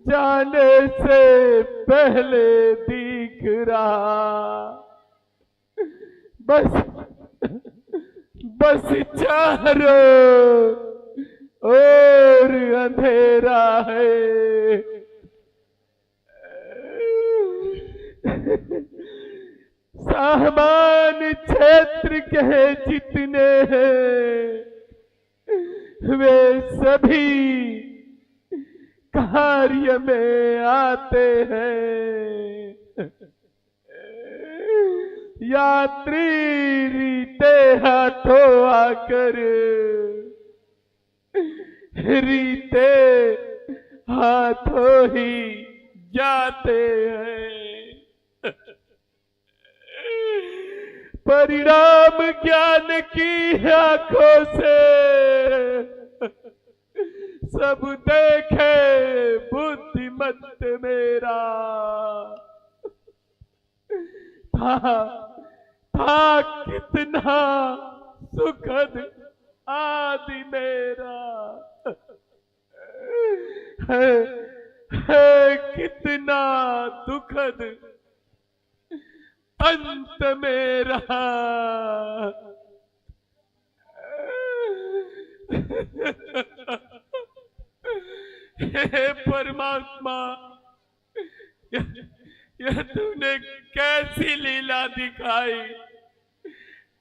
जाने से पहले दिख रहा, बस बस चारों ओर अंधेरा है। सामान्य क्षेत्र के जितने हैं वे सभी कार्य में आते हैं। यात्री रीते हाथों आकर रीते हाथों ही जाते हैं। परिणाम ज्ञान की आंखों से सब देखे बुद्धिमत मेरा। था कितना सुखद आदि मेरा, है कितना दुखद अंत मेरा। हे परमात्मा, यह तूने कैसी लीला दिखाई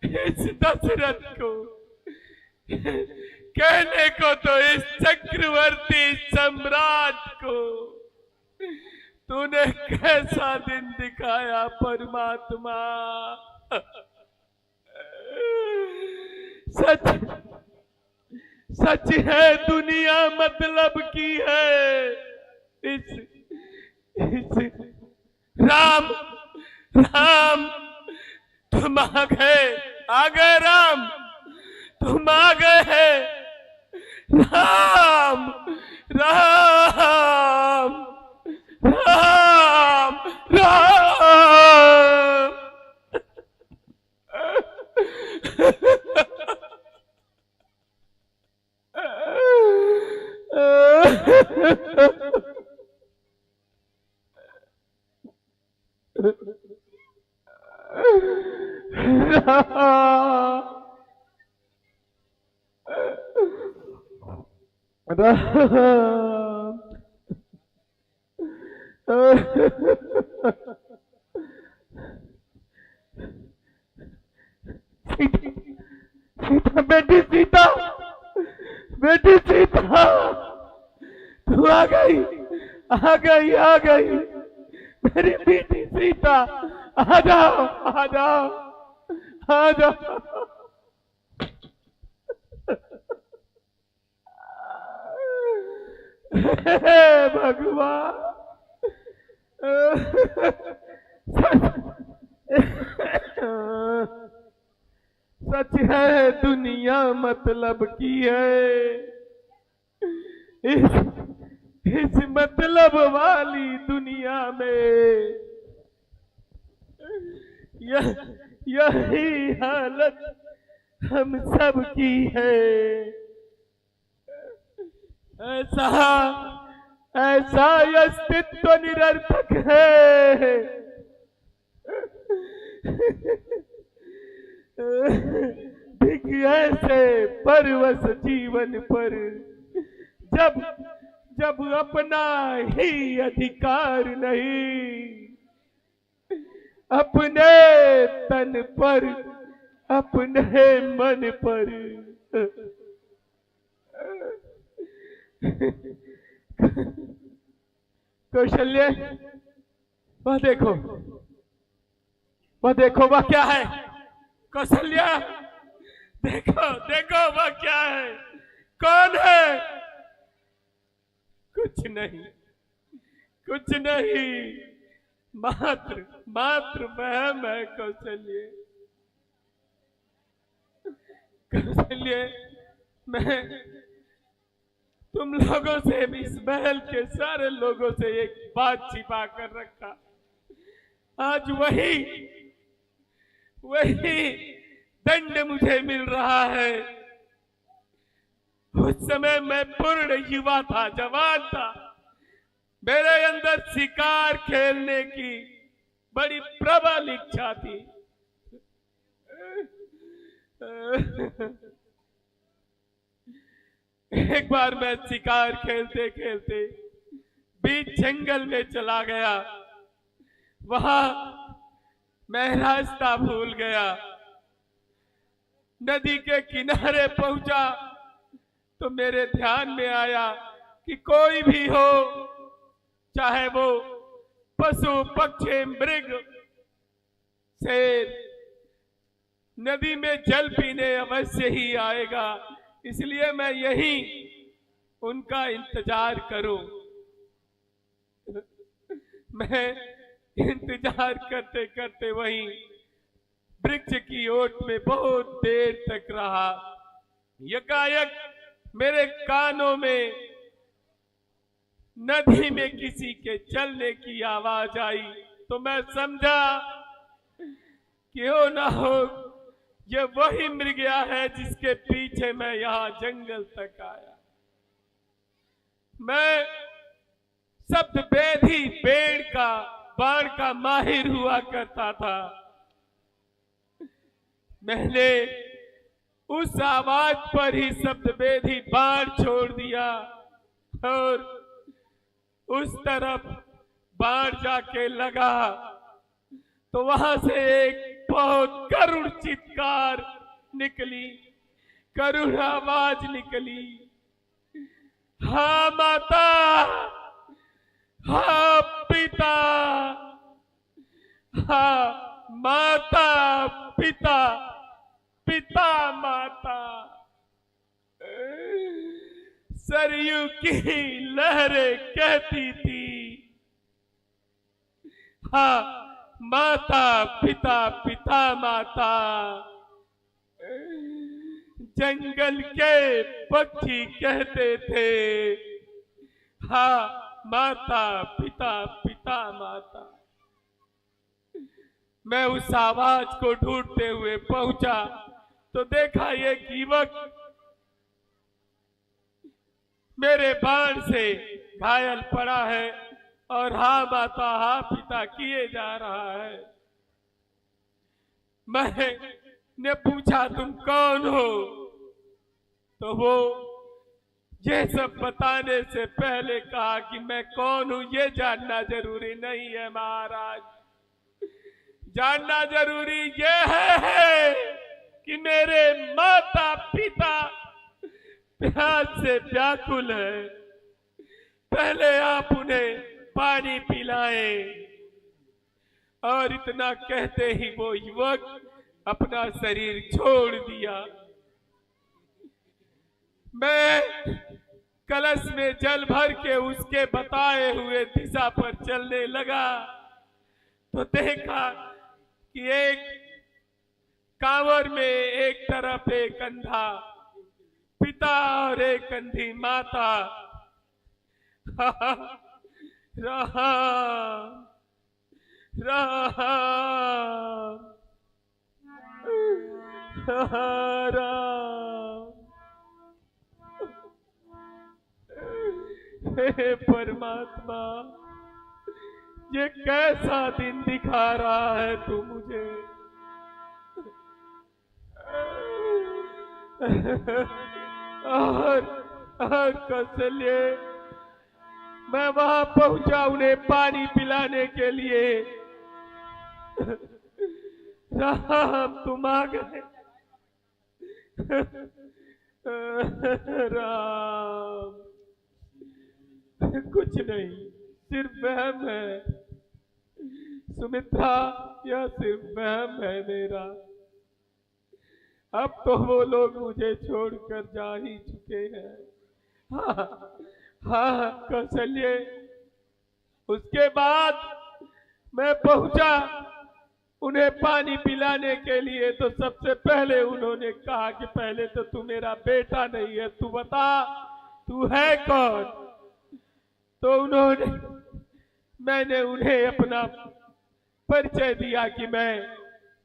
इस दशरथ को। कहने को तो इस चक्रवर्ती सम्राट को तूने कैसा दिन दिखाया परमात्मा। सच सच है दुनिया मतलब की है। इस राम राम तुम आ गए राम, तुम आ गए हैं राम राम राम राम। सीता, बेटी सीता, बेटी सीता, तू आ गई, आ गई, आ गई मेरी बेटी सीता। आ जाओ, आ जाओ, आ जाओ। भगवान, सच है दुनिया मतलब की है। इस मतलब वाली दुनिया में यही हालत हम सब की है। ऐसा अस्तित्व निरर्थक है। दिख ऐसे परवश जीवन पर जब अपना ही अधिकार नहीं, अपने तन पर, अपने मन पर। कौशल्य, वह देखो, वह देखो, वह क्या है? कौशल्य, देखो देखो, वह क्या है? कौन है? कुछ नहीं, कुछ नहीं, मात्र मात्र वहम है कौशल्य। कौशल्य, मैं तुम लोगों से भी, इस महल के सारे लोगों से एक बात छिपा कर रखा। आज वही दंड मुझे मिल रहा है। उस समय मैं पूर्ण युवा था, जवान था, मेरे अंदर शिकार खेलने की बड़ी प्रबल इच्छा थी। एक बार मैं शिकार खेलते खेलते बीच जंगल में चला गया। वहां मैं रास्ता भूल गया। नदी के किनारे पहुंचा तो मेरे ध्यान में आया कि कोई भी हो, चाहे वो पशु पक्षी मृग शेर, नदी में जल पीने अवश्य ही आएगा, इसलिए मैं यही उनका इंतजार करूं। मैं इंतजार करते करते वहीं वृक्ष की ओट में बहुत देर तक रहा। यकायक मेरे कानों में नदी में किसी के चलने की आवाज आई तो मैं समझा क्यों ना हो ये वही मृगया है जिसके पीछे मैं यहाँ जंगल तक आया। मैं शब्द वेदी पेड़ का बाण का माहिर हुआ करता था। मैंने उस आवाज पर ही शब्द वेदी बाण छोड़ दिया और उस तरफ बाण जाके लगा तो वहां से एक बहुत करुण चित्कार निकली, करुण आवाज निकली, हाँ माता, हाँ पिता, हाँ माता पिता, पिता माता। सरयू की लहरें कहती थी, हाँ माता पिता, पिता माता। जंगल के पक्षी कहते थे, हाँ माता पिता, पिता माता। मैं उस आवाज को ढूंढते हुए पहुंचा तो देखा एक युवक मेरे बाण से घायल पड़ा है और हाँ माता हाँ पिता किए जा रहा है। मैंने पूछा तुम कौन हो? तो वो ये सब बताने से पहले कहा कि मैं कौन हूं ये जानना जरूरी नहीं है महाराज। जानना जरूरी ये है कि मेरे माता पिता प्यास से व्याकुल है। पहले आप उन्हें पानी पिलाएं। और इतना कहते ही वो युवक अपना शरीर छोड़ दिया। मैं कलश में जल भर के उसके बताए हुए दिशा पर चलने लगा तो देखा कि एक कांवर में एक तरफ एक अंधा पिता और एक अंधी माता। राम राम राम। हे परमात्मा, ये कैसा दिन दिखा रहा है तू मुझे। और कौशल्य, मैं वहां पहुंचा उन्हें पानी पिलाने के लिए। राम तुम आ गए। राम कुछ नहीं, सिर्फ वहम है सुमित्रा, यह सिर्फ वहम है मेरा। अब तो वो लोग मुझे छोड़कर जा ही चुके हैं। हाँ हाँ कौशल्य, उसके बाद मैं पहुंचा उन्हें पानी पिलाने के लिए तो सबसे पहले उन्होंने कहा कि पहले तो तू मेरा बेटा नहीं है, तू बता तू है कौन। तो मैंने उन्हें अपना परिचय दिया कि मैं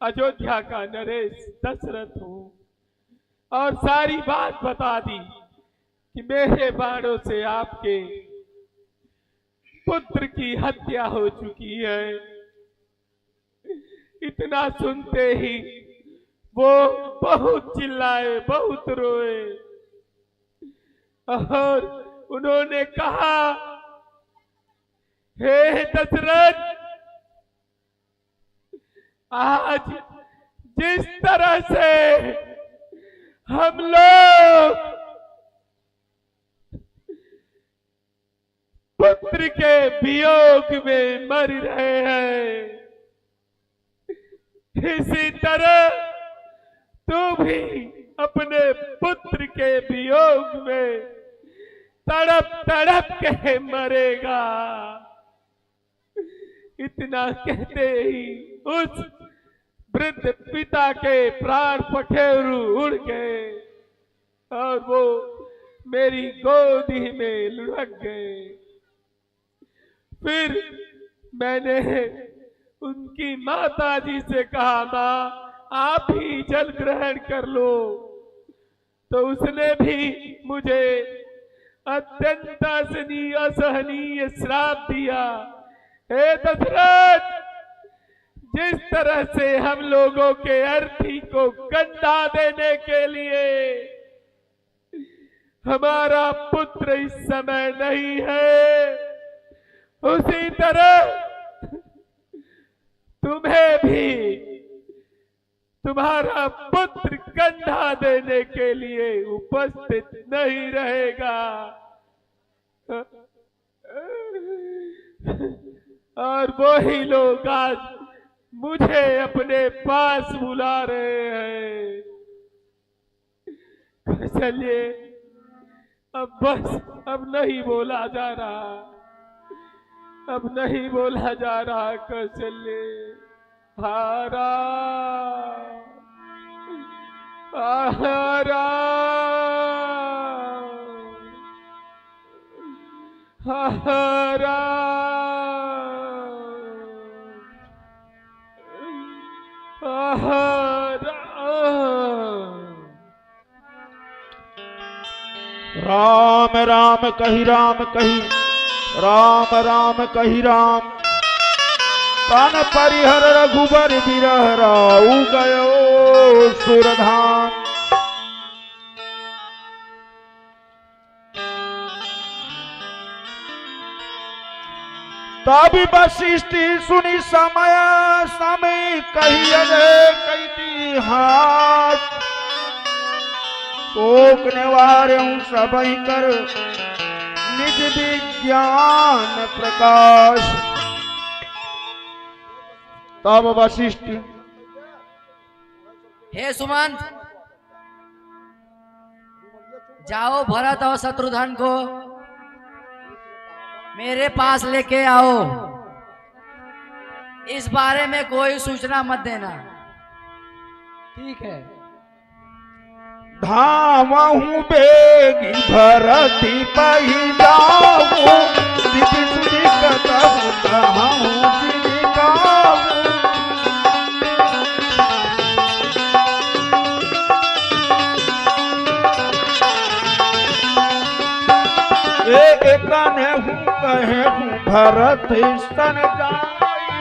अयोध्या का नरेश दशरथ हूं और सारी बात बता दी कि मेरे बाणों से आपके पुत्र की हत्या हो चुकी है। इतना सुनते ही वो बहुत चिल्लाए, बहुत रोए और उन्होंने कहा, हे दशरथ, आज जिस तरह से हम लोग पुत्र के वियोग में मर रहे हैं, इसी तरह तू भी अपने पुत्र के वियोग में तड़प तड़प के मरेगा। इतना कहते ही उस वृद्ध पिता के प्राण पखेरु उड़ गए और वो मेरी गोदी में लुढ़क गए। फिर मैंने उनकी माता जी से कहा, माँ आप ही जल ग्रहण कर लो, तो उसने भी मुझे अत्यंत असहनीय श्राप दिया। हे दशरथ, जिस तरह से हम लोगों के अर्थी को कंधा देने के लिए हमारा पुत्र इस समय नहीं है, उसी तरह तुम्हें भी तुम्हारा पुत्र कंधा देने के लिए उपस्थित नहीं रहेगा। और वही लोग आज मुझे अपने पास बुला रहे हैं। कौशल्य, अब बस, अब नहीं बोला जा रहा, अब नहीं बोला जा रहा। कौशल्य, हारा हारा हारा राम राम कही राम कही, राम राम कही राम, तन परिहर रघुबर बिरह राऊ गयो सुरधाम। तब वशिष्ठ सुनी समय समय कही अजय कही हाथ, शोक निवार्यों सबहि कर निज विज्ञान प्रकाश। तब वशिष्ठ, हे सुमंत, जाओ भरत और शत्रुघ्न को मेरे पास लेके आओ। इस बारे में कोई सूचना मत देना, ठीक है? धामहु बेगी भरति पहिलाऊ, दिति सुनि कतहु कहूँ जिनिकाऊ। कन्हु कहूँ भरत स्तन जाई,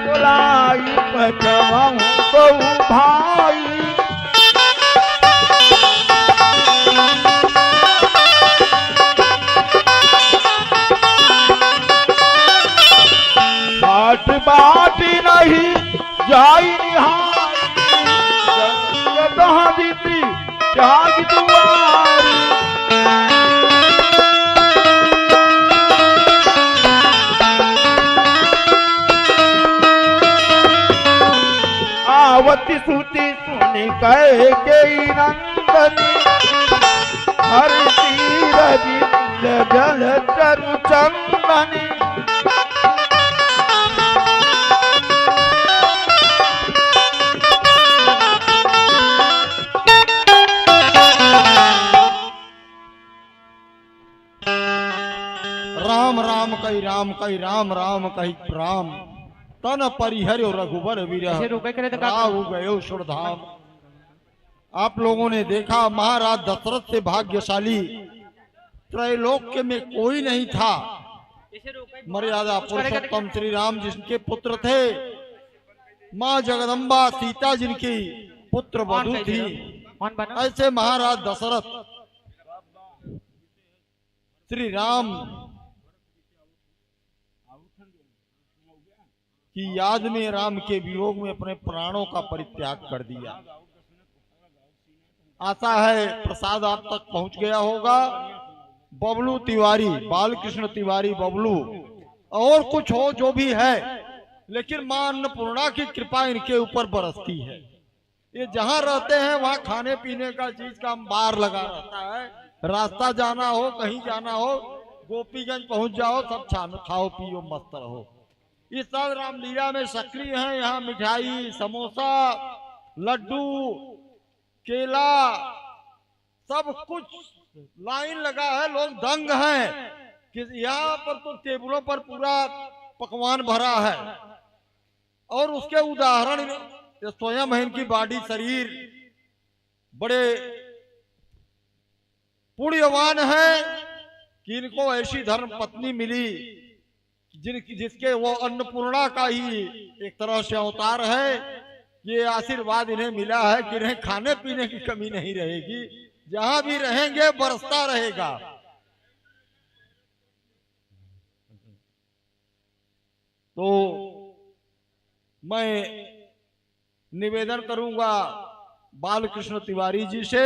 बुलाई बचवाऊँ बहु भाई। बाट बाट नहीं जाई निहारी, जहाँ दीती त्याग दुआरी। आवती सुती सुनि कहे के नंदनी, हर तीर जल चरु चंदनी। राम राम कही राम कही राम राम कही राम, तन परिहर्यो रघुबर विरह राऊ गयो सुरधाम। आप लोगों ने देखा महाराज दशरथ से भाग्यशाली त्रैलोक्य में कोई नहीं था। मर्यादा पुरुषोत्तम श्री राम जिनके पुत्र थे, माँ जगदम्बा सीता जिनकी पुत्र वधू थी, ऐसे महाराज दशरथ श्री राम की याद में, राम के वियोग में अपने प्राणों का परित्याग कर दिया। आशा है प्रसाद आप तक पहुंच गया होगा। बबलू तिवारी, बालकृष्ण तिवारी बबलू, और कुछ हो जो भी है, लेकिन मां अन्नपूर्णा की कृपा इनके ऊपर बरसती है। ये जहां रहते हैं वहां खाने पीने का चीज का अंबार लगा रहता है। रास्ता जाना हो, कहीं जाना हो, गोपीगंज पहुंच जाओ, सब खाओ पियो मस्त रहो। इस साल रामलीला में सक्रिय हैं। यहाँ मिठाई, समोसा, लड्डू, केला, सब कुछ लाइन लगा है। लोग दंग हैं कि यहाँ पर तो टेबलों पर पूरा पकवान भरा है। और उसके उदाहरण स्वयं है इनकी बॉडी, शरीर बड़े पुण्यवान है कि इनको ऐसी धर्म पत्नी मिली जिसके वो अन्नपूर्णा का ही एक तरह से अवतार है। ये आशीर्वाद इन्हें मिला है कि इन्हें खाने पीने की कमी नहीं रहेगी, जहां भी रहेंगे बरसता रहेगा। तो मैं निवेदन करूंगा बालकृष्ण तिवारी जी से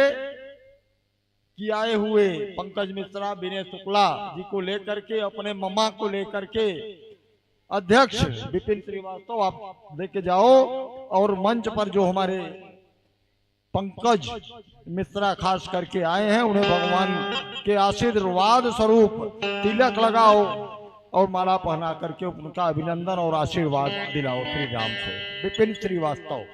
कि आए हुए पंकज मिश्रा, विनय शुक्ला जी को लेकर के, अपने मम्मा को लेकर के अध्यक्ष विपिन श्रीवास्तव आप लेके जाओ। और मंच पर जो हमारे पंकज मिश्रा खास करके आए हैं, उन्हें भगवान के आशीर्वाद स्वरूप तिलक लगाओ और माला पहना करके उनका अभिनंदन और आशीर्वाद दिलाओ श्री राम से। विपिन श्रीवास्तव।